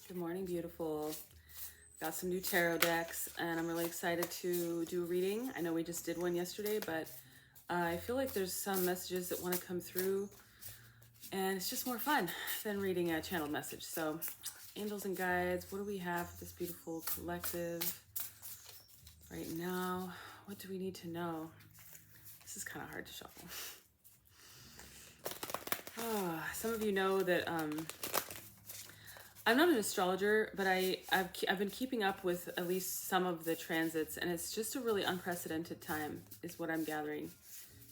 Good morning, beautiful. Got some new tarot decks and I'm really excited to do a reading. I know we just did one yesterday, but I feel like there's some messages that want to come through and it's just more fun than reading a channeled message. So angels and guides, what do we have for this beautiful collective right now? What do we need to know? This is kind of hard to shuffle. Oh, some of you know that I'm not an astrologer, but I've been keeping up with at least some of the transits, and it's just a really unprecedented time, is what I'm gathering.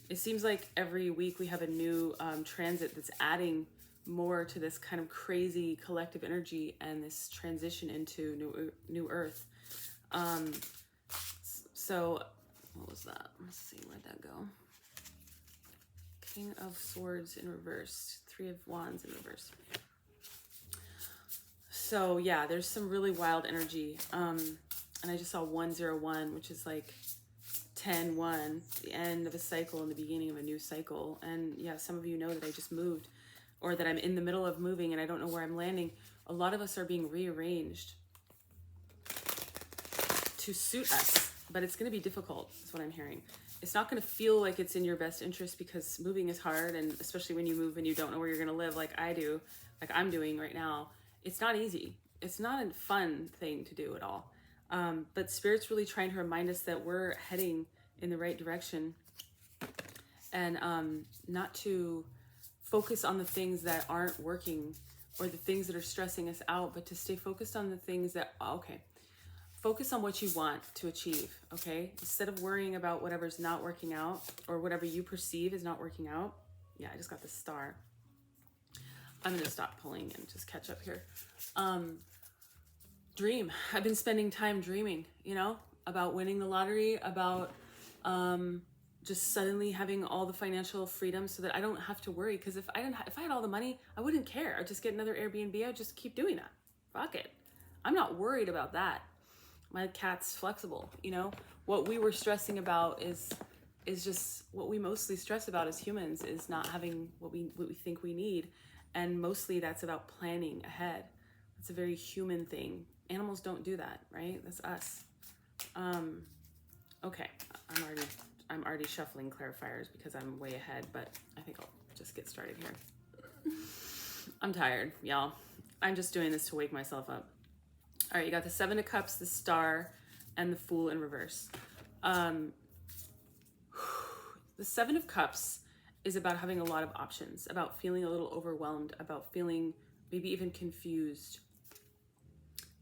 It seems like every week we have a new transit that's adding more to this kind of crazy collective energy and this transition into new Earth. So, what was that? Let's see, where'd that go? King of Swords in reverse, Three of Wands in reverse. So yeah, there's some really wild energy. And I just saw 101, which is like 10-1, the end of a cycle and the beginning of a new cycle. And yeah, some of you know that I just moved or that I'm in the middle of moving and I don't know where I'm landing. A lot of us are being rearranged to suit us, but it's going to be difficult, is what I'm hearing. It's not going to feel like it's in your best interest because moving is hard, and especially when you move and you don't know where you're going to live like I do, like I'm doing right now. It's not easy. It's not a fun thing to do at all. But Spirit's really trying to remind us that we're heading in the right direction and not to focus on the things that aren't working or the things that are stressing us out, but to stay focused on the things that, focus on what you want to achieve, okay? Instead of worrying about whatever's not working out or whatever you perceive is not working out. Yeah, I just got the star. I'm going to stop pulling and just catch up here. Dream. I've been spending time dreaming, about winning the lottery, about just suddenly having all the financial freedom so that I don't have to worry. Because if I had all the money, I wouldn't care. I'd just get another Airbnb. I'd just keep doing that. Fuck it. I'm not worried about that. My cat's flexible, What we were stressing about is just what we mostly stress about as humans, is not having what we think we need. And mostly that's about planning ahead. It's a very human thing. Animals don't do that, right? That's us. Okay, I'm already shuffling clarifiers because I'm way ahead, but I think I'll just get started here. I'm tired, y'all. I'm just doing this to wake myself up. All right, you got the Seven of Cups, the Star, and the Fool in reverse. The Seven of Cups is about having a lot of options, about feeling a little overwhelmed, about feeling maybe even confused.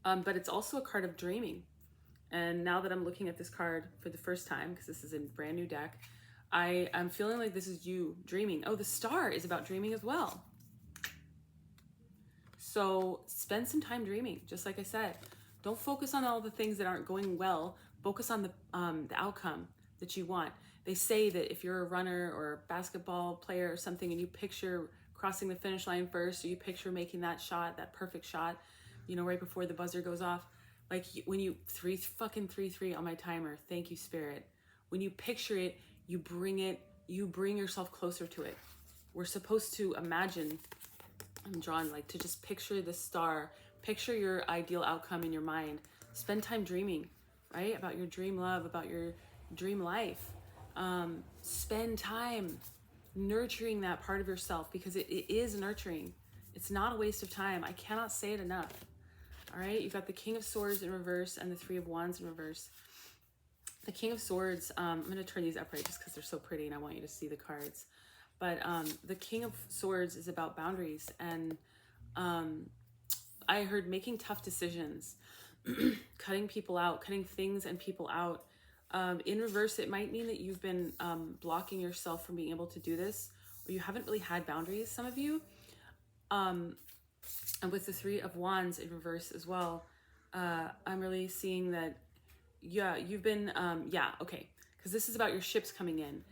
But it's also a card of dreaming. And now that I'm looking at this card for the first time, because this is a brand new deck, I'm feeling like this is you dreaming. Oh, the Star is about dreaming as well. So spend some time dreaming, just like I said. Don't focus on all the things that aren't going well. Focus on the outcome that you want. They say that if you're a runner or a basketball player or something and you picture crossing the finish line first, or you picture making that shot, that perfect shot, right before the buzzer goes off, like when you 3-3 on my timer, thank you, Spirit. When you picture it, you bring yourself closer to it. We're supposed to imagine, I'm drawn to just picture the star, picture your ideal outcome in your mind. Spend time dreaming, right? About your dream love, about your dream life. Spend time nurturing that part of yourself, because it is nurturing. It's not a waste of time. I cannot say it enough. All right, you've got the King of Swords in reverse and the Three of Wands in reverse. The King of Swords, I'm going to turn these upright just because they're so pretty and I want you to see the cards. But the King of Swords is about boundaries, and I heard making tough decisions, cutting people out, cutting things and people out. In reverse, it might mean that you've been blocking yourself from being able to do this, or you haven't really had boundaries, some of you. And with the Three of Wands in reverse as well, I'm really seeing that, you've been, okay, because this is about your ships coming in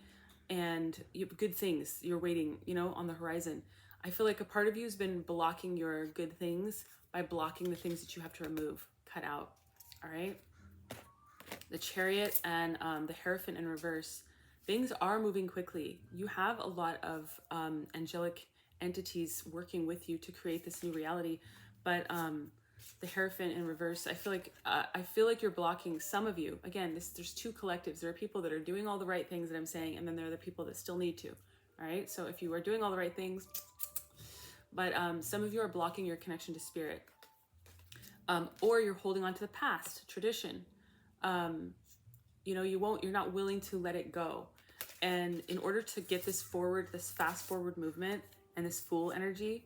and you have good things you're waiting, on the horizon. I feel like a part of you has been blocking your good things by blocking the things that you have to remove, cut out, all right? The Chariot and the Hierophant in reverse. Things are moving quickly. You have a lot of angelic entities working with you to create this new reality, but the Hierophant in reverse. I feel like you're blocking some of you. Again, there's two collectives. There are people that are doing all the right things that I'm saying, and then there are the people that still need to. All right. So if you are doing all the right things, but some of you are blocking your connection to spirit, or you're holding on to the past, tradition. You're not willing to let it go. And in order to get this forward, this fast forward movement and this Fool energy,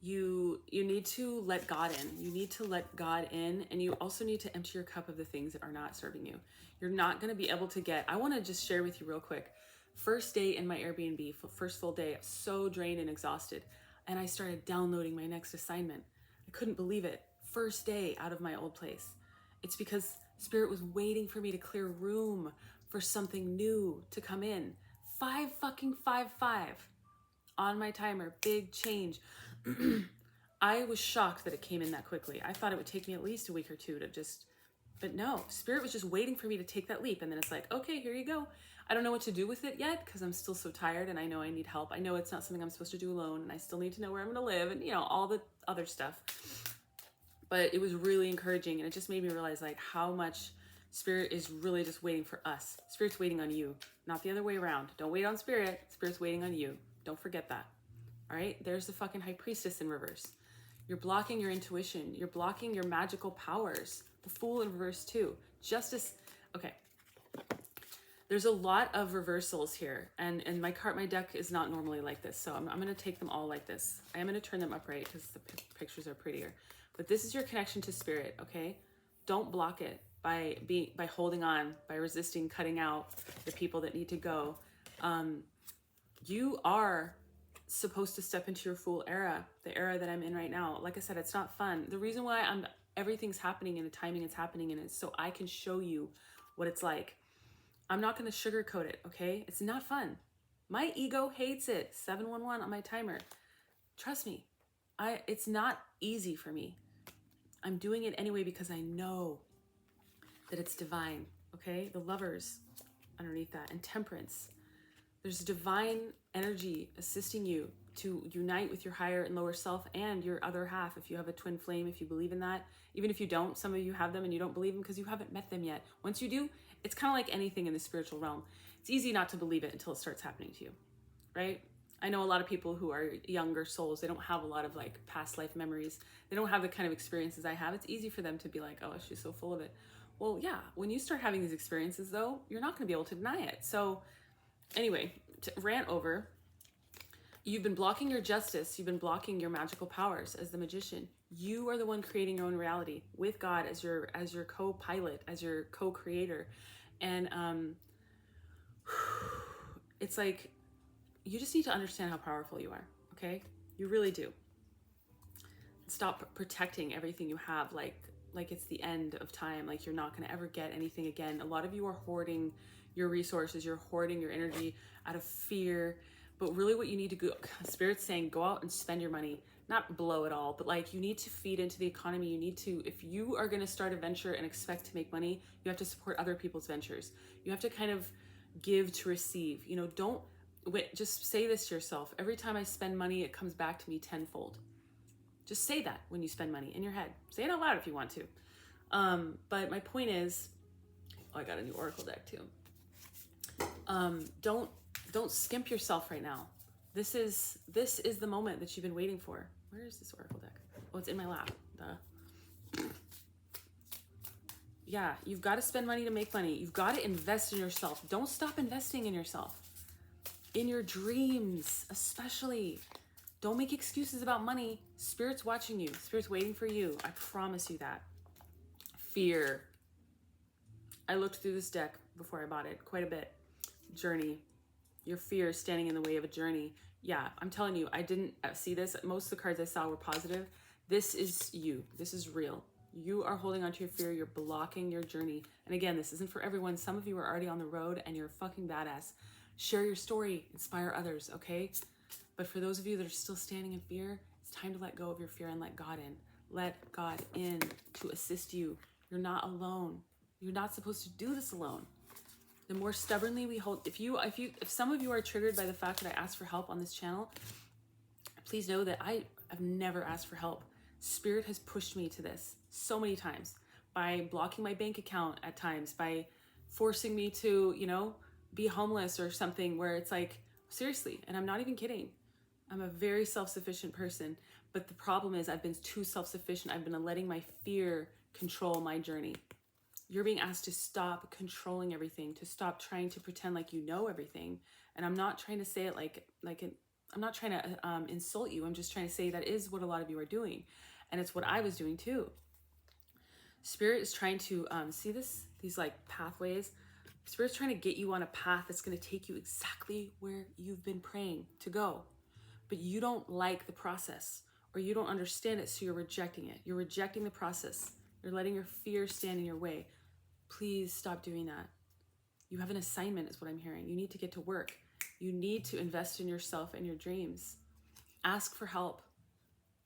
you need to let God in. You need to let God in, and you also need to empty your cup of the things that are not serving you. You're not going to be able to I want to just share with you real quick. First day in my Airbnb, first full day, I was so drained and exhausted. And I started downloading my next assignment. I couldn't believe it. First day out of my old place. It's because Spirit was waiting for me to clear room for something new to come in. 5 on my timer. Big change. I was shocked that it came in that quickly. I thought it would take me at least a week or two to but no, Spirit was just waiting for me to take that leap. And then it's like, okay, here you go. I don't know what to do with it yet because I'm still so tired and I know I need help. I know it's not something I'm supposed to do alone, and I still need to know where I'm going to live and, all the other stuff. But it was really encouraging, and it just made me realize like how much Spirit is really just waiting for us. Spirit's waiting on you, not the other way around. Don't wait on Spirit. Spirit's waiting on you. Don't forget that. All right? There's the fucking High Priestess in reverse. You're blocking your intuition. You're blocking your magical powers. The Fool in reverse too. Justice. Okay. There's a lot of reversals here, and my deck is not normally like this, so I'm going to take them all like this. I am going to turn them upright because the pictures are prettier. But this is your connection to Spirit, okay? Don't block it by holding on, by resisting, cutting out the people that need to go. You are supposed to step into your Fool era, the era that I'm in right now. Like I said, it's not fun. The reason why everything's happening in the timing it's happening in is so I can show you what it's like. I'm not going to sugarcoat it, okay? It's not fun. My ego hates it. 711 on my timer. Trust me, it's not easy for me. I'm doing it anyway because I know that it's divine, okay? The Lovers underneath that, and Temperance. There's divine energy assisting you to unite with your higher and lower self and your other half. If you have a twin flame, if you believe in that, even if you don't, some of you have them and you don't believe them because you haven't met them yet. Once you do, it's kind of like anything in the spiritual realm. It's easy not to believe it until it starts happening to you, right? I know a lot of people who are younger souls. They don't have a lot of like past life memories. They don't have the kind of experiences I have. It's easy for them to be like, oh, she's so full of it. Well, yeah, when you start having these experiences though, you're not going to be able to deny it. So anyway, to rant over, you've been blocking your justice. You've been blocking your magical powers as the magician. You are the one creating your own reality with God as your co-pilot, as your co-creator. And it's like, you just need to understand how powerful you are, okay? You really do. Stop protecting everything you have like it's the end of time, like you're not going to ever get anything again. A lot of you are hoarding your resources, you're hoarding your energy out of fear. But really what you need to go, Spirit's saying, go out and spend your money, not blow it all, but like you need to feed into the economy. You need to, if you are going to start a venture and expect to make money, you have to support other people's ventures. You have to kind of give to receive. Don't just say this to yourself. Every time I spend money, it comes back to me tenfold. Just say that when you spend money in your head. Say it out loud if you want to. But my point is, I got a new Oracle deck too. Don't skimp yourself right now. This is the moment that you've been waiting for. Where is this Oracle deck? Oh, it's in my lap. Duh. Yeah, you've got to spend money to make money. You've got to invest in yourself. Don't stop investing in yourself. In your dreams, especially. Don't make excuses about money. Spirit's watching you. Spirit's waiting for you. I promise you that. Fear. I looked through this deck before I bought it quite a bit. Journey. Your fear is standing in the way of a journey. Yeah, I'm telling you, I didn't see this. Most of the cards I saw were positive. This is you. This is real. You are holding onto your fear. You're blocking your journey. And again, this isn't for everyone. Some of you are already on the road and you're fucking badass. Share your story. Inspire others, okay? But for those of you that are still standing in fear, it's time to let go of your fear and let God in. Let God in to assist you. You're not alone. You're not supposed to do this alone. The more stubbornly we hold, if some of you are triggered by the fact that I ask for help on this channel, please know that I've never asked for help. Spirit has pushed me to this so many times by blocking my bank account at times, by forcing me to, be homeless or something where it's like, seriously, and I'm not even kidding. I'm a very self-sufficient person, but the problem is I've been too self-sufficient. I've been letting my fear control my journey. You're being asked to stop controlling everything, to stop trying to pretend like you know everything. And I'm not trying to say it I'm not trying to insult you. I'm just trying to say that is what a lot of you are doing. And it's what I was doing too. Spirit is trying to see these like pathways. Spirit's trying to get you on a path that's going to take you exactly where you've been praying to go. But you don't like the process, or you don't understand it, so you're rejecting it. You're rejecting the process. You're letting your fear stand in your way. Please stop doing that. You have an assignment, is what I'm hearing. You need to get to work. You need to invest in yourself and your dreams. Ask for help,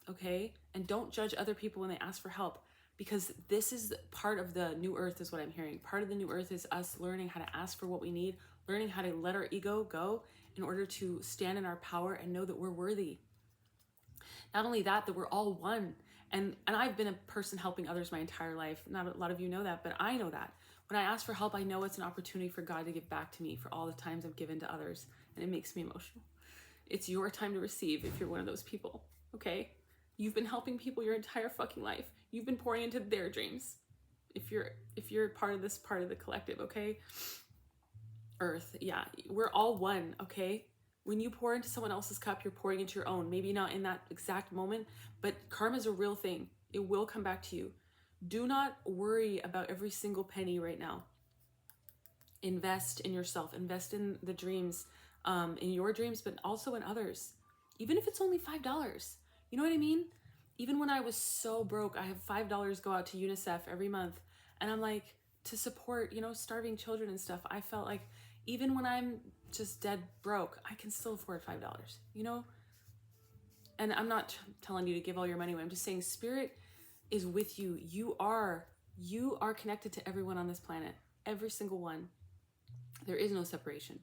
okay? And don't judge other people when they ask for help, because this is part of the new earth, is what I'm hearing. Part of the new earth is us learning how to ask for what we need, learning how to let our ego go in order to stand in our power and know that we're worthy. Not only that we're all one. And I've been a person helping others my entire life. Not a lot of you know that, but I know that. When I ask for help, I know it's an opportunity for God to give back to me for all the times I've given to others. And it makes me emotional. It's your time to receive if you're one of those people, okay? You've been helping people your entire fucking life. You've been pouring into their dreams. If you're part of the collective, okay? Earth, yeah, we're all one, okay? When you pour into someone else's cup, you're pouring into your own. Maybe not in that exact moment, but karma is a real thing. It will come back to you. Do not worry about every single penny right now. Invest in yourself. Invest in the dreams, in your dreams, but also in others. Even if it's only $5. You know what I mean? Even when I was so broke, I have $5 go out to UNICEF every month. And I'm like, to support, starving children and stuff. I felt like even when I'm just dead broke, I can still afford $5, And I'm not telling you to give all your money away. I'm just saying Spirit is with you. You are connected to everyone on this planet. Every single one. There is no separation.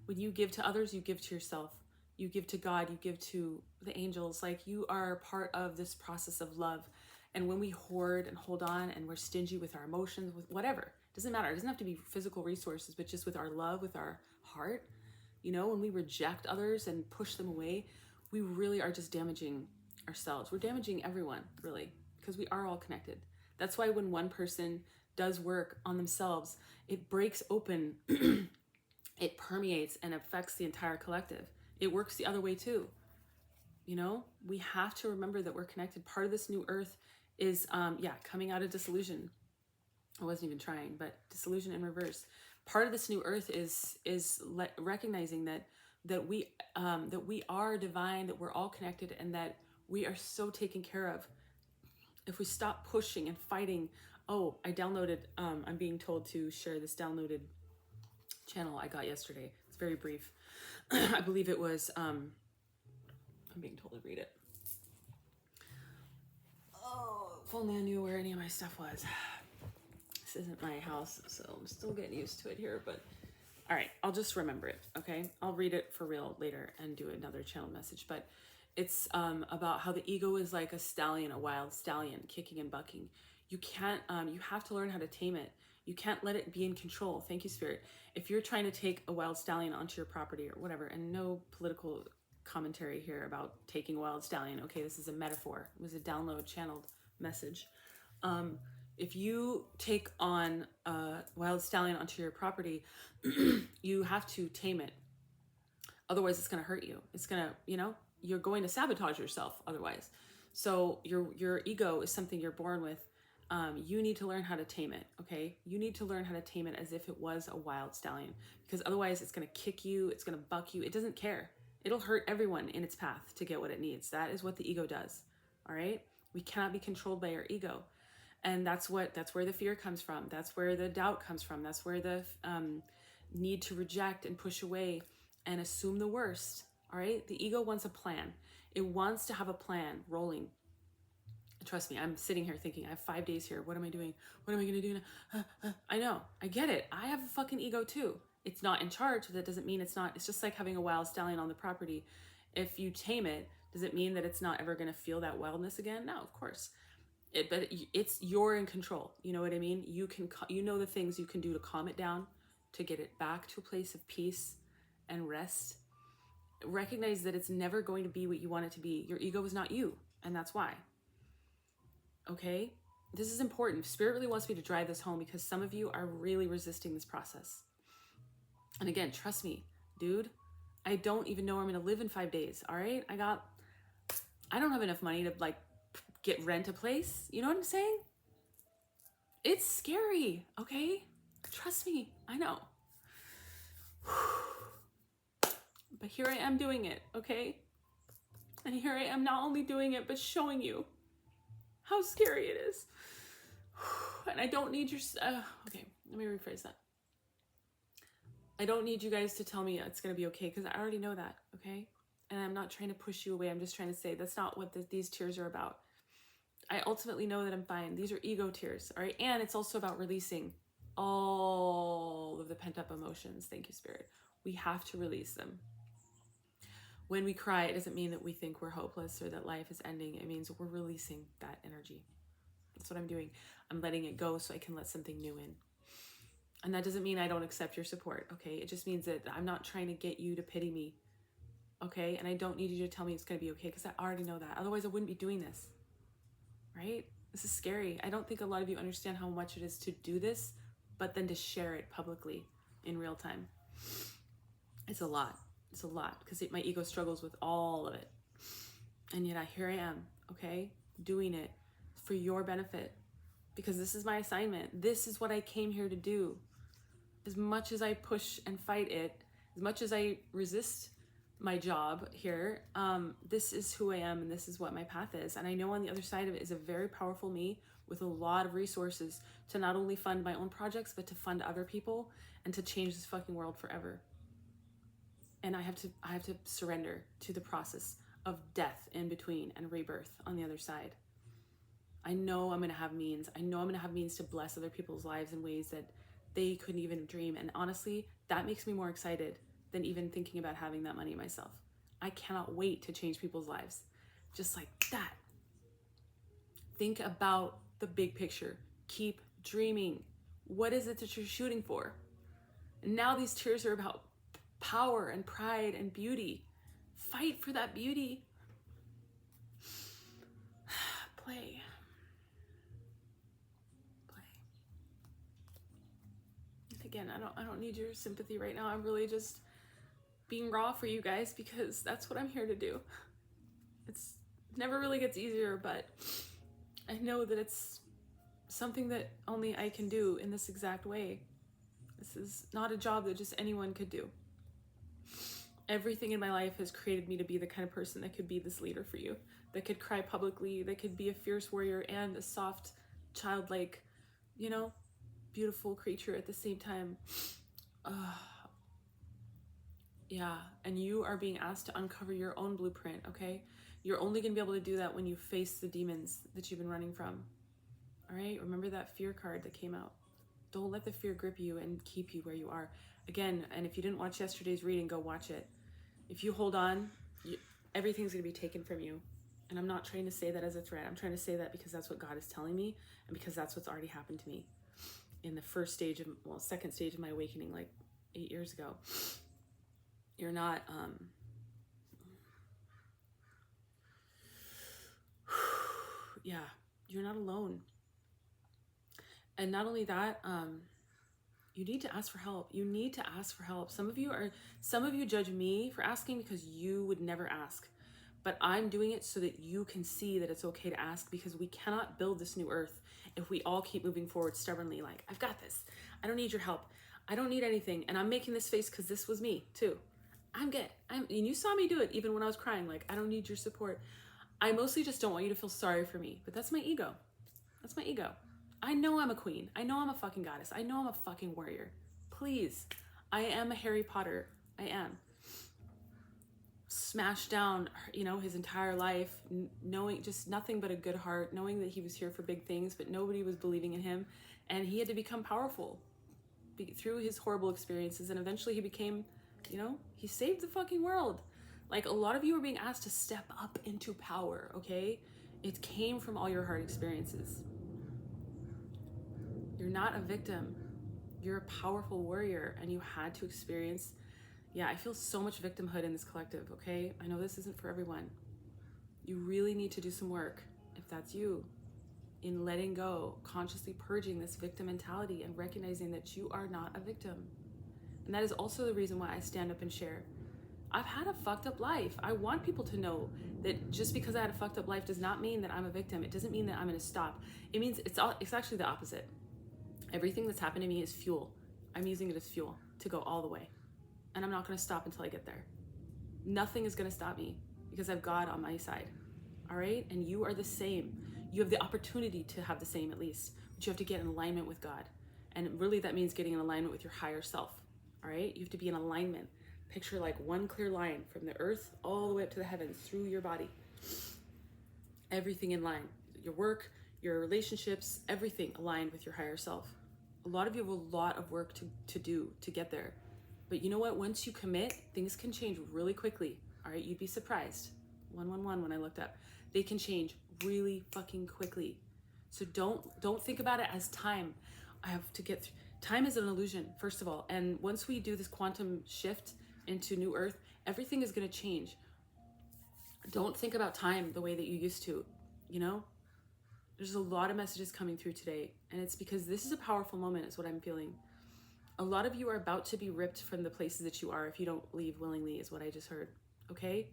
When you give to others, you give to yourself. You give to God, you give to the angels. Like, you are part of this process of love. And when we hoard and hold on and we're stingy with our emotions, with whatever, it doesn't matter. It doesn't have to be physical resources, but just with our love, with our heart, when we reject others and push them away, we really are just damaging ourselves. We're damaging everyone, really, because we are all connected. That's why when one person does work on themselves, it breaks open, it permeates and affects the entire collective. It works the other way too. We have to remember that we're connected. Part of this new earth is, coming out of disillusion. I wasn't even trying, but disillusion in reverse. Part of this new earth is recognizing that we are divine, that we're all connected, and that we are so taken care of. If we stop pushing and fighting. Oh, I downloaded, I'm being told to share this downloaded channel I got yesterday. It's very brief. I believe it was, I'm being told to read it. Oh, if only I knew where any of my stuff was. This isn't my house, so I'm still getting used to it here, but all right, I'll just remember it, okay? I'll read it for real later and do another channel message, but it's about how the ego is like a wild stallion, kicking and bucking. You can't, you have to learn how to tame it. You can't let it be in control. Thank you, Spirit. If you're trying to take a wild stallion onto your property or whatever, and no political commentary here about taking a wild stallion, okay, this is a metaphor. It was a download channeled message. If you take on a wild stallion onto your property, you have to tame it. Otherwise, it's going to hurt you. It's going to, you're going to sabotage yourself otherwise. So your ego is something you're born with. You need to learn how to tame it, okay? You need to learn how to tame it as if it was a wild stallion, because otherwise it's going to kick you, it's going to buck you. It doesn't care. It'll hurt everyone in its path to get what it needs. That is what the ego does, all right? We cannot be controlled by our ego. And that's where the fear comes from. That's where the doubt comes from. That's where the need to reject and push away and assume the worst, all right? The ego wants a plan. It wants to have a plan rolling. Trust me, I'm sitting here thinking, I have 5 days here. What am I doing? What am I going to do now? I know. I get it. I have a fucking ego too. It's not in charge. That doesn't mean it's not. It's just like having a wild stallion on the property. If you tame it, Does it mean that it's not ever going to feel that wildness again? No, of course. But it's you're in control. You know what I mean? You know the things you can do to calm it down, to get it back to a place of peace and rest. Recognize that it's never going to be what you want it to be. Your ego is not you, and that's why. Okay? This is important. Spirit really wants me to drive this home because some of you are really resisting this process. And again, trust me, dude, I don't even know where I'm going to live in 5 days, all right? I don't have enough money to like rent a place. You know what I'm saying? It's scary, okay? Trust me, I know. But here I am doing it, okay? And here I am not only doing it, but showing you how scary it is. And I don't need your, okay, let me rephrase that. I don't need you guys to tell me it's going to be okay, because I already know that, okay? And I'm not trying to push you away. I'm just trying to say that's not what these tears are about. I ultimately know that I'm fine. These are ego tears, all right? And it's also about releasing all of the pent-up emotions. Thank you, Spirit. We have to release them. When we cry, it doesn't mean that we think we're hopeless or that life is ending. It means we're releasing that energy. That's what I'm doing. I'm letting it go so I can let something new in. And that doesn't mean I don't accept your support, okay? It just means that I'm not trying to get you to pity me, okay? And I don't need you to tell me it's going to be okay, because I already know that. Otherwise, I wouldn't be doing this, right? This is scary. I don't think a lot of you understand how much it is to do this, but then to share it publicly in real time. It's a lot. It's a lot, because my ego struggles with all of it. And yet here I am, okay? Doing it for your benefit, because this is my assignment. This is what I came here to do. As much as I push and fight it, as much as I resist my job here, this is who I am, and this is what my path is. And I know on the other side of it is a very powerful me with a lot of resources to not only fund my own projects, but to fund other people and to change this fucking world forever. And I have to surrender to the process of death in between and rebirth on the other side. I know I'm going to have means. I know I'm going to have means to bless other people's lives in ways that they couldn't even dream. And honestly, that makes me more excited than even thinking about having that money myself. I cannot wait to change people's lives. Just like that. Think about the big picture. Keep dreaming. What is it that you're shooting for? And now these tears are about power and pride and beauty. Fight for that beauty. Play. Again, I don't need your sympathy right now. I'm really just being raw for you guys, because that's what I'm here to do. It never really gets easier, but I know that it's something that only I can do in this exact way. This is not a job that just anyone could do. Everything in my life has created me to be the kind of person that could be this leader for you, that could cry publicly, that could be a fierce warrior and a soft, childlike, beautiful creature at the same time. Yeah, and you are being asked to uncover your own blueprint, okay? You're only going to be able to do that when you face the demons that you've been running from. All right? Remember that fear card that came out. Don't let the fear grip you and keep you where you are. Again, and if you didn't watch yesterday's reading, go watch it. If you hold on, everything's going to be taken from you. And I'm not trying to say that as a threat. I'm trying to say that because that's what God is telling me, and because that's what's already happened to me in the second stage of my awakening, like 8 years ago. You're not, you're not alone. And not only that, you need to ask for help. You need to ask for help. Some of you judge me for asking because you would never ask. But I'm doing it so that you can see that it's okay to ask, because we cannot build this new earth if we all keep moving forward stubbornly like, I've got this. I don't need your help. I don't need anything. And I'm making this face because this was me too. I'm good. And you saw me do it even when I was crying. Like, I don't need your support. I mostly just don't want you to feel sorry for me. But that's my ego. That's my ego. I know I'm a queen. I know I'm a fucking goddess. I know I'm a fucking warrior. Please. I am a Harry Potter. I am. Smashed down, his entire life, knowing just nothing but a good heart, knowing that he was here for big things, but nobody was believing in him. And he had to become powerful through his horrible experiences. And eventually he became, he saved the fucking world. Like, a lot of you are being asked to step up into power, okay? It came from all your hard experiences. You're not a victim. You're a powerful warrior, and you had to experience, I feel so much victimhood in this collective, okay? I know this isn't for everyone. You really need to do some work, if that's you, in letting go, consciously purging this victim mentality and recognizing that you are not a victim. And that is also the reason why I stand up and share. I've had a fucked up life. I want people to know that just because I had a fucked up life does not mean that I'm a victim. It doesn't mean that I'm going to stop. It means it's actually the opposite. Everything that's happened to me is fuel. I'm using it as fuel to go all the way. And I'm not going to stop until I get there. Nothing is going to stop me because I have God on my side. All right? And you are the same. You have the opportunity to have the same, at least, but you have to get in alignment with God. And really that means getting in alignment with your higher self. All right? You have to be in alignment. Picture like one clear line from the earth all the way up to the heavens through your body. Everything in line. Your work, your relationships, everything aligned with your higher self. A lot of you have a lot of work to do to get there. But you know what? Once you commit, things can change really quickly. All right? You'd be surprised. 111 when I looked up. They can change really fucking quickly. So don't think about it as time. I have to get through. Time is an illusion, first of all. And once we do this quantum shift into New Earth, everything is going to change. Don't think about time the way that you used to, you know? There's a lot of messages coming through today, and it's because this is a powerful moment, is what I'm feeling. A lot of you are about to be ripped from the places that you are if you don't leave willingly, is what I just heard, okay?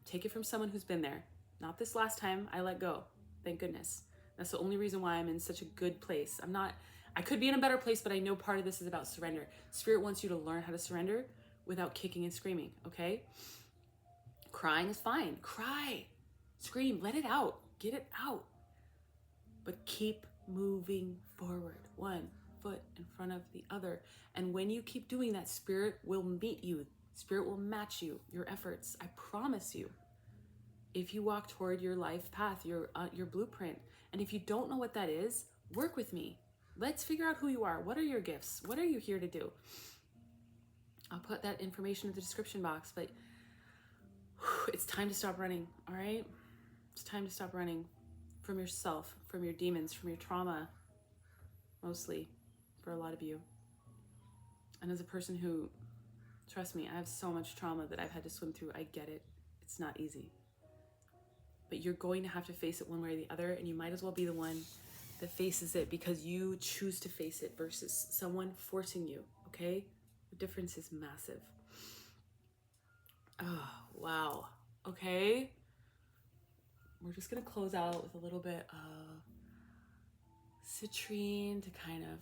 Take it from someone who's been there. Not this last time, I let go, thank goodness. That's the only reason why I'm in such a good place. I could be in a better place, but I know part of this is about surrender. Spirit wants you to learn how to surrender without kicking and screaming, okay? Crying is fine. Cry, scream, let it out, get it out. But keep moving forward, one foot in front of the other. And when you keep doing that, Spirit will meet you. Spirit will match you, your efforts. I promise you. If you walk toward your life path, your blueprint. And if you don't know what that is, work with me. Let's figure out who you are. What are your gifts? What are you here to do? I'll put that information in the description box, but it's time to stop running, all right? It's time to stop running from yourself, from your demons, from your trauma, mostly, for a lot of you. And as a person who, trust me, I have so much trauma that I've had to swim through. I get it. It's not easy. But you're going to have to face it one way or the other, and you might as well be the one that faces it because you choose to face it versus someone forcing you, okay? The difference is massive. Oh, wow. Okay. We're just going to close out with a little bit of citrine to kind of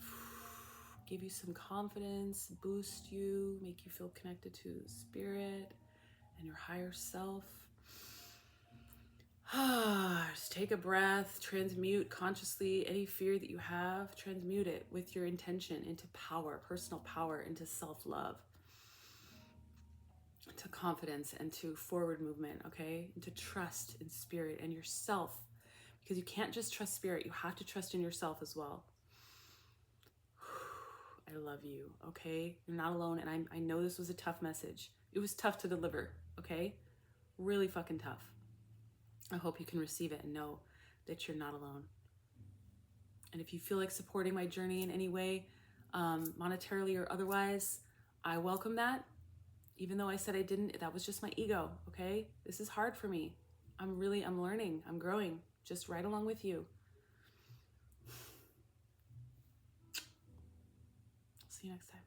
give you some confidence, boost you, make you feel connected to spirit and your higher self. Just take a breath, transmute consciously any fear that you have, transmute it with your intention into power, personal power, into self-love, to confidence, and to forward movement, okay? And to trust in spirit and yourself, because you can't just trust spirit, you have to trust in yourself as well. I love you, okay? You're not alone, and I know this was a tough message. It was tough to deliver, okay? Really fucking tough. I hope you can receive it and know that you're not alone. And if you feel like supporting my journey in any way, monetarily or otherwise, I welcome that. Even though I said I didn't, that was just my ego, okay? This is hard for me. I'm learning, I'm growing, just right along with you. See you next time.